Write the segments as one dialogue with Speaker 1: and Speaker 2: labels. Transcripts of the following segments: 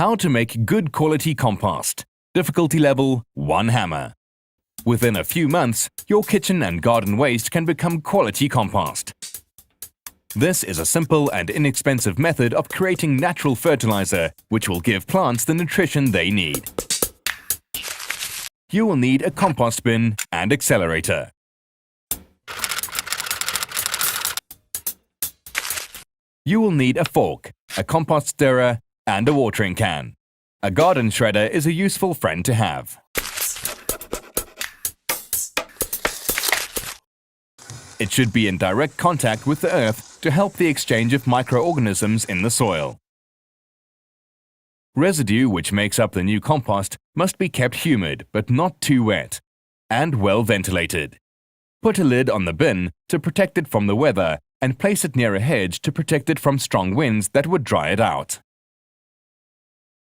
Speaker 1: How to make good quality compost. Difficulty level 1 hammer. Within a few months, your kitchen and garden waste can become quality compost. This is a simple and inexpensive method of creating natural fertilizer which will give plants the nutrition they need. You will need a compost bin and accelerator. You will need a fork, a compost stirrer, and a watering can. A garden shredder is a useful friend to have. It should be in direct contact with the earth to help the exchange of microorganisms in the soil. Residue which makes up the new compost must be kept humid but not too wet, and well ventilated. Put a lid on the bin to protect it from the weather and place it near a hedge to protect it from strong winds that would dry it out.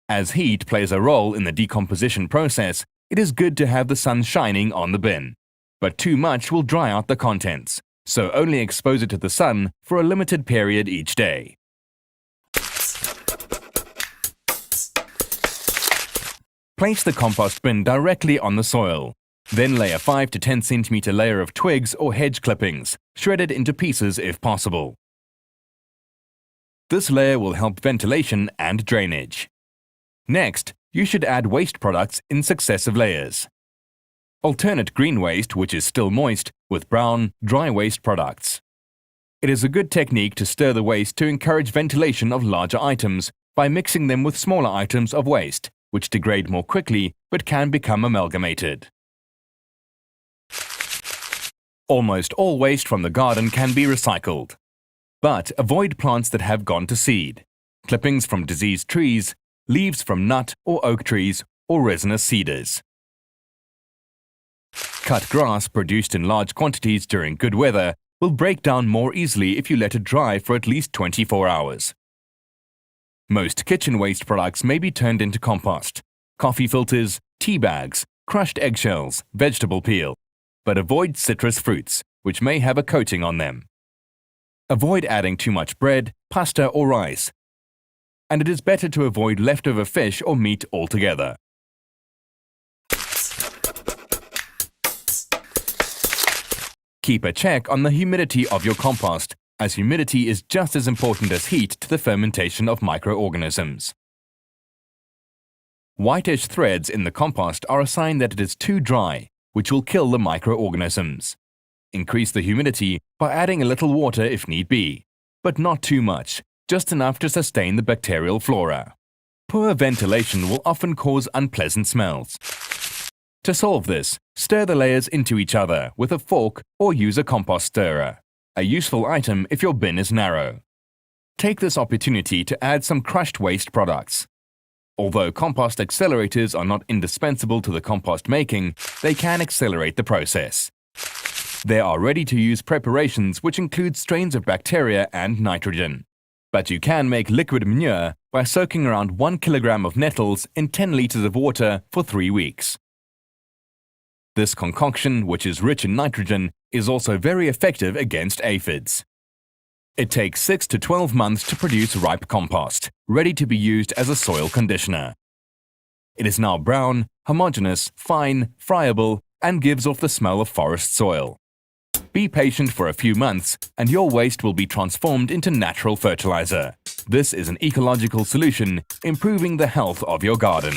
Speaker 1: As heat plays a role in the decomposition process, it is good to have the sun shining on the bin. But too much will dry out the contents, so only expose it to the sun for a limited period each day. Place the compost bin directly on the soil. Then lay a 5 to 10 cm layer of twigs or hedge clippings, shredded into pieces if possible. This layer will help ventilation and drainage. Next, you should add waste products in successive layers. Alternate green waste, which is still moist, with brown, dry waste products. It is a good technique to stir the waste to encourage ventilation of larger items by mixing them with smaller items of waste, which degrade more quickly but can become amalgamated. Almost all waste from the garden can be recycled. But avoid plants that have gone to seed, clippings from diseased trees, leaves from nut or oak trees, or resinous cedars. Cut grass produced in large quantities during good weather will break down more easily if you let it dry for at least 24 hours. Most kitchen waste products may be turned into compost: coffee filters, tea bags, crushed eggshells, vegetable peel. But avoid citrus fruits, which may have a coating on them. Avoid adding too much bread, pasta or rice. And it is better to avoid leftover fish or meat altogether. Keep a check on the humidity of your compost, as humidity is just as important as heat to the fermentation of microorganisms. Whitish threads in the compost are a sign that it is too dry, which will kill the microorganisms. Increase the humidity by adding a little water if need be, but not too much, just enough to sustain the bacterial flora. Poor ventilation will often cause unpleasant smells. To solve this, stir the layers into each other with a fork or use a compost stirrer, a useful item if your bin is narrow. Take this opportunity to add some crushed waste products. Although compost accelerators are not indispensable to the compost making, they can accelerate the process. There are ready-to-use preparations which include strains of bacteria and nitrogen. But you can make liquid manure by soaking around 1 kilogram of nettles in 10 liters of water for 3 weeks. This concoction, which is rich in nitrogen, is also very effective against aphids. It takes 6 to 12 months to produce ripe compost, ready to be used as a soil conditioner. It is now brown, homogeneous, fine, friable, and gives off the smell of forest soil. Be patient for a few months, and your waste will be transformed into natural fertilizer. This is an ecological solution, improving the health of your garden.